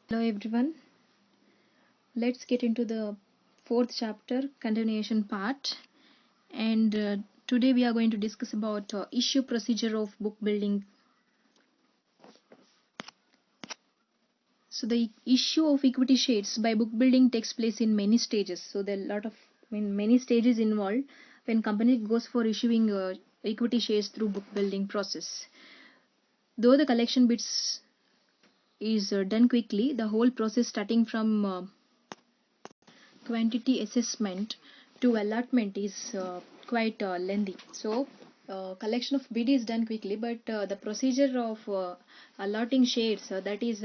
Hello everyone, let's get into the fourth chapter continuation part, and today we are going to discuss about issue procedure of book building. So the issue of equity shares by book building takes place in many stages. So there are many stages involved when company goes for issuing equity shares through book building process. Though the collection bits is done quickly, the whole process starting from quantity assessment to allotment is quite lengthy. So, collection of bid is done quickly, but the procedure of allotting shares that is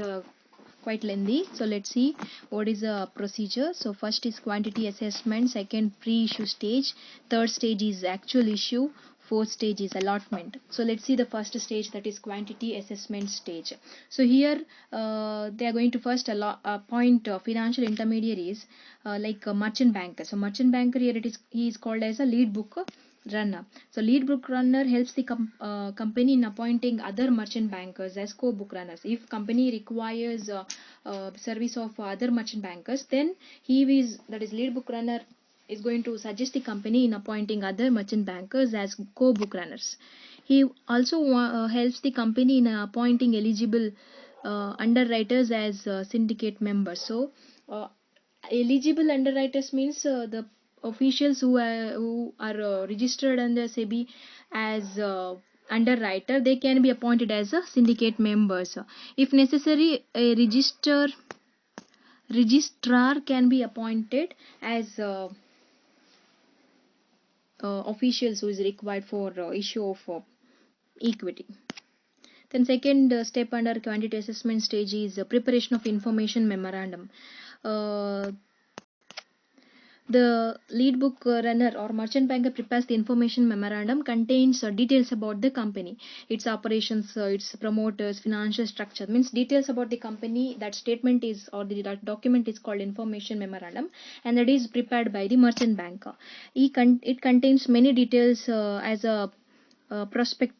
quite lengthy. So, let's see what is the procedure. So, first is quantity assessment, second pre-issue stage, third stage is actual issue, fourth stage is allotment. So let's see the first stage, that is quantity assessment stage. So here they are going to first appoint financial intermediaries like a merchant banker. So merchant banker here he is called as a lead book runner. So lead book runner helps the company in appointing other merchant bankers as co-book runners. If company requires service of other merchant bankers, then that is lead book runner is going to suggest the company in appointing other merchant bankers as co-book runners. He also helps the company in appointing eligible underwriters as syndicate members. So, eligible underwriters means the officials who are registered under SEBI as underwriter, they can be appointed as syndicate members. If necessary, a registrar can be appointed as officials who is required for issue of equity. Then second step under quantity assessment stage is preparation of information memorandum. Uh, the lead book runner or merchant banker prepares the information memorandum, contains details about the company, its operations, its promoters, financial structure, means details about the company. That statement is, or that document is called information memorandum, and that is prepared by the merchant banker. It contains many details as a prospectus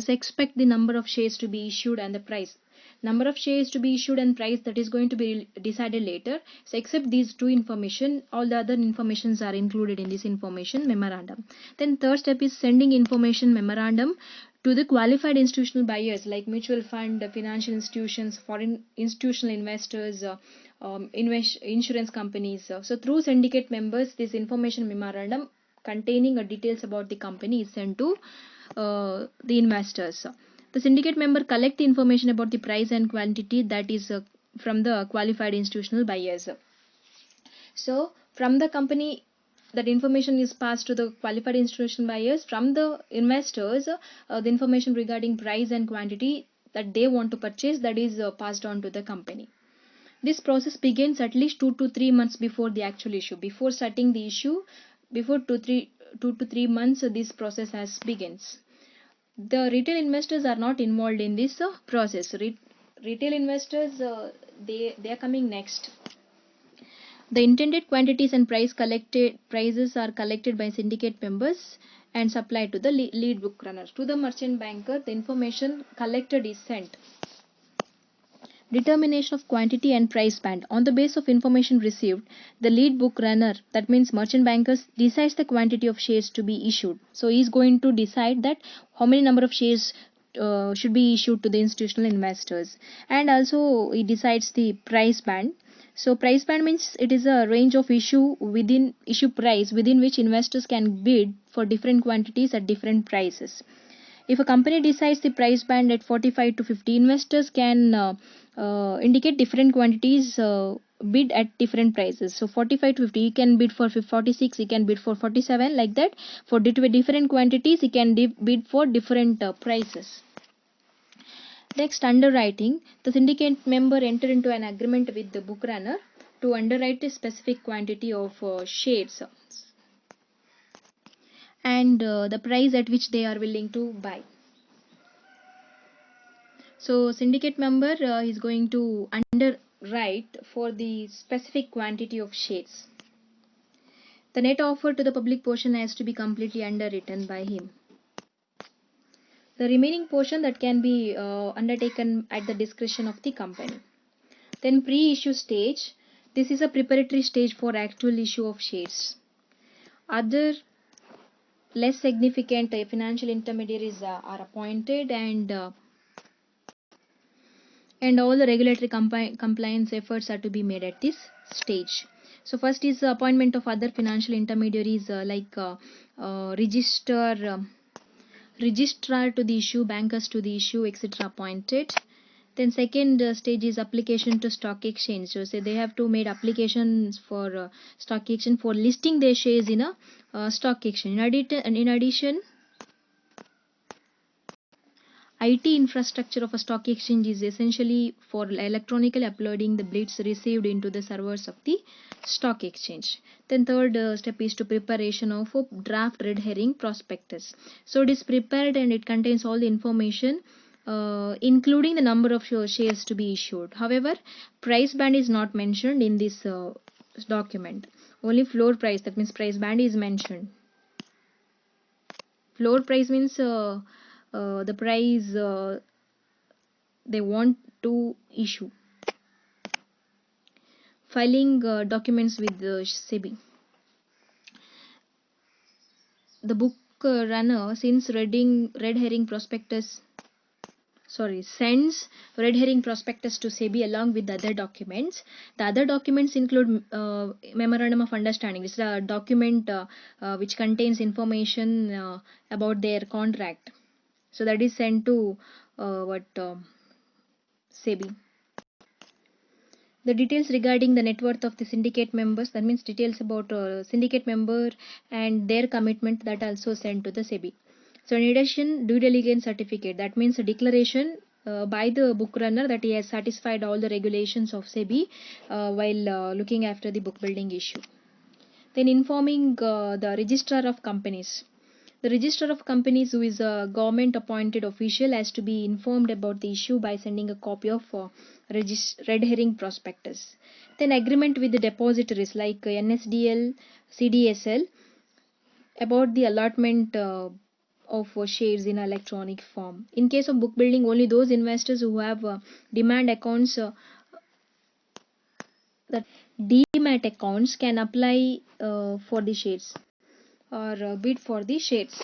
expect the number of shares to be issued and the price. Number of shares to be issued and price, that is going to be decided later. So except these two information, all the other informations are included in this information memorandum. Then third step is sending information memorandum to the qualified institutional buyers like mutual fund, financial institutions, foreign institutional investors, insurance companies. So through syndicate members, this information memorandum containing details about the company is sent to the investors. The syndicate member collect the information about the price and quantity, that is from the qualified institutional buyers. So from the company, that information is passed to the qualified institutional buyers. From the investors, the information regarding price and quantity that they want to purchase, that is passed on to the company. This process begins at least 2 to 3 months before the actual issue. Before starting the issue, before 2 to 3 months, this process has begins. The retail investors are not involved in this process. Retail investors, they are coming next. The intended quantities and prices are collected by syndicate members and supplied to the lead book runners. To the merchant banker, the information collected is sent. Determination of quantity and price band. On the basis of information received, the lead book runner, that means merchant bankers, decides the quantity of shares to be issued. So he is going to decide that how many number of shares should be issued to the institutional investors, and also he decides the price band. So price band means it is a range of issue price within which investors can bid for different quantities at different prices. If a company decides the price band at 45 to 50, investors can indicate different quantities bid at different prices. So 45 to 50, he can bid for 46, he can bid for 47, like that. For different quantities, he can bid for different prices. Next, underwriting. The syndicate member enter into an agreement with the book runner to underwrite a specific quantity of shares and the price at which they are willing to buy. So syndicate member is going to underwrite for the specific quantity of shares. The net offer to the public portion has to be completely underwritten by him. The remaining portion that can be undertaken at the discretion of the company. Then pre-issue stage. This is a preparatory stage for actual issue of shares. Other less significant financial intermediaries are appointed, and all the regulatory compliance efforts are to be made at this stage. So first is the appointment of other financial intermediaries like registrar to the issue, bankers to the issue, etc. appointed. Then second stage is application to stock exchange. So say they have to make applications for stock exchange for listing their shares in a stock exchange. In addition, IT infrastructure of a stock exchange is essentially for electronically uploading the bits received into the servers of the stock exchange. Then third step is to preparation of a draft red herring prospectus. So it is prepared and it contains all the information including the number of shares to be issued. However, price band is not mentioned in this document. Only floor price, that means price band, is mentioned. Floor price means the price they want to issue. Filing documents with SEBI. The book runner sends red herring prospectus sends red herring prospectus to SEBI along with the other documents. The other documents include Memorandum of Understanding. This is a document which contains information about their contract. So that is sent to SEBI. The details regarding the net worth of the syndicate members, that means details about syndicate member and their commitment, that also sent to the SEBI. So in addition, due diligence certificate, that means a declaration by the book runner that he has satisfied all the regulations of SEBI while looking after the book building issue. Then informing the registrar of companies. The registrar of companies, who is a government appointed official, has to be informed about the issue by sending a copy of red herring prospectus. Then agreement with the depositories like NSDL, CDSL about the allotment of shares in electronic form. In case of book building, only those investors who have demand accounts that demat accounts can apply for the shares or bid for the shares.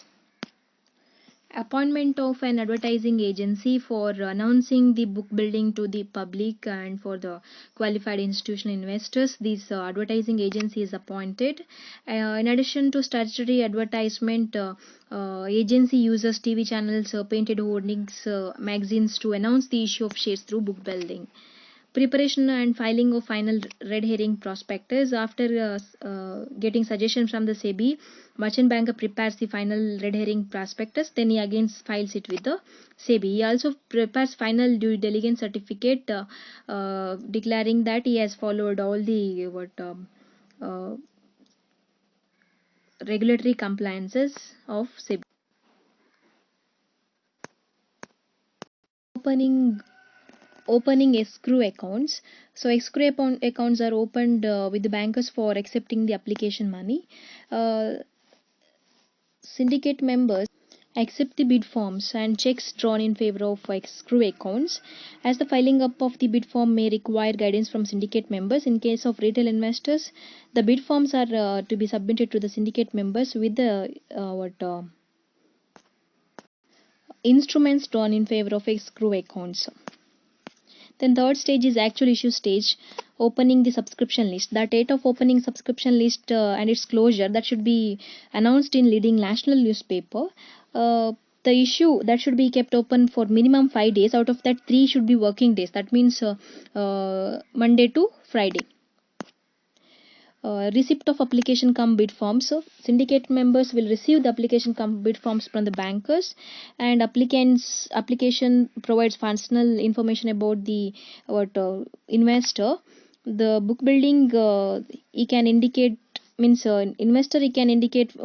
Appointment of an advertising agency for announcing the book building to the public and for the qualified institutional investors. This advertising agency is appointed. In addition to statutory advertisement, agency uses TV channels, painted hoardings, magazines to announce the issue of shares through book building. Preparation and filing of final red herring prospectus. After getting suggestion from the SEBI, merchant banker prepares the final red herring prospectus. Then he again files it with the SEBI. He also prepares final due diligence certificate declaring that he has followed all the regulatory compliances of SEBI. Opening escrow accounts. So escrow accounts are opened with the bankers for accepting the application money. Syndicate members accept the bid forms and checks drawn in favor of escrow accounts, as the filing up of the bid form may require guidance from syndicate members. In case of retail investors, the bid forms are to be submitted to the syndicate members with the instruments drawn in favor of escrow accounts. Then third stage is actual issue stage, opening the subscription list. The date of opening subscription list and its closure, that should be announced in leading national newspaper. The issue that should be kept open for minimum 5 days. Out of that, 3 should be working days. That means Monday to Friday. Receipt of application cum bid forms. So syndicate members will receive the application cum bid forms from the bankers, and application provides functional information about the investor. The book building he can indicate, means investor he can indicate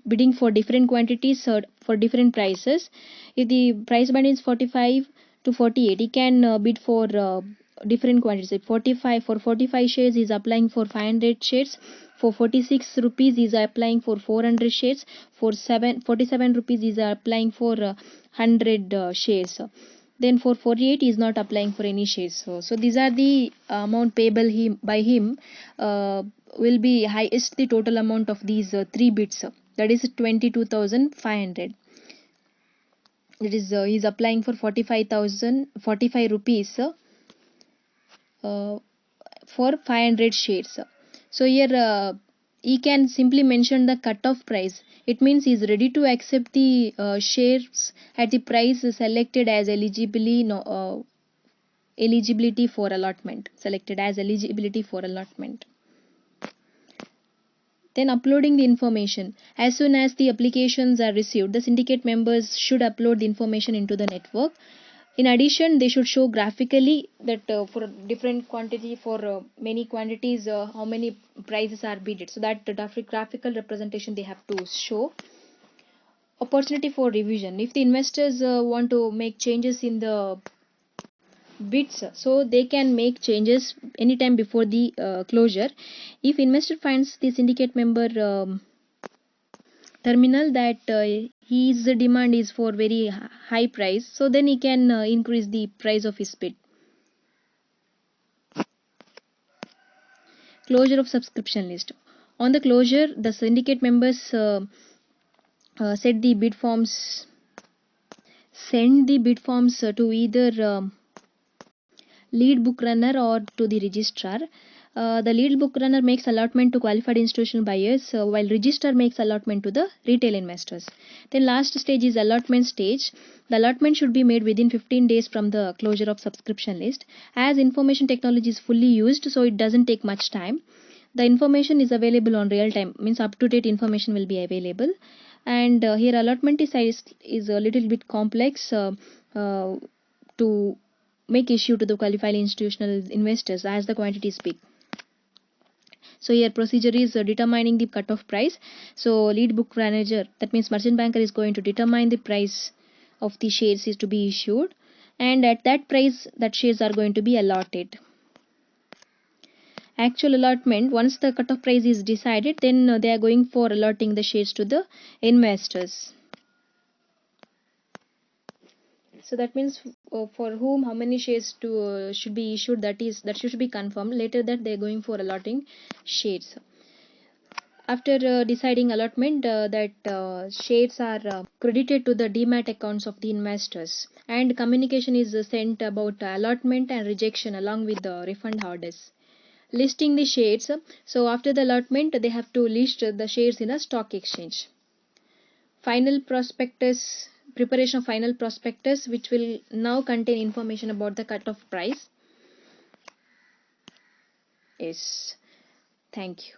bidding for different quantities for different prices. If the price band is 45 to 48, he can bid for different quantities. 45 for 45 shares is applying for 500 shares. For 46 rupees is applying for 400 shares. For 47 rupees is applying for 100 shares. Then for 48 is not applying for any shares. So these are the amount payable by him. Will be highest the total amount of these three bits. That is 22,500. It is he's applying for 45 rupees for 500 shares. So here he can simply mention the cutoff price. It means he is ready to accept the shares at the price selected as eligibility for allotment. Selected as eligibility for allotment. Then uploading the information. As soon as the applications are received, the syndicate members should upload the information into the network. In addition, they should show graphically that for different quantity, for many quantities, how many prices are bidded. So that the graphical representation they have to show. Opportunity for revision. If the investors want to make changes in the bids, so they can make changes anytime before the closure. If investor finds the syndicate member terminal that his demand is for very high price, so then he can increase the price of his bid. Closure of subscription list. On the closure, the syndicate members send the bid forms to either lead book runner or to the registrar. The lead book runner makes allotment to qualified institutional buyers, while registrar makes allotment to the retail investors. Then last stage is allotment stage. The allotment should be made within 15 days from the closure of subscription list. As information technology is fully used, so it doesn't take much time. The information is available on real time, means up to date information will be available. And here allotment is a little bit complex to make issue to the qualified institutional investors as the quantity is big. So here procedure is determining the cutoff price. So lead book manager, that means merchant banker, is going to determine the price of the shares is to be issued, and at that price that shares are going to be allotted. Actual allotment, once the cutoff price is decided, then they are going for allotting the shares to the investors. So that means for whom how many shares to should be issued, that should be confirmed. Later that they are going for allotting shares. After deciding allotment, that shares are credited to the demat accounts of the investors, and communication is sent about allotment and rejection along with the refund orders. Listing the shares. So after the allotment, they have to list the shares in a stock exchange. Final prospectus, preparation of final prospectus, which will now contain information about the cutoff price. Yes, thank you.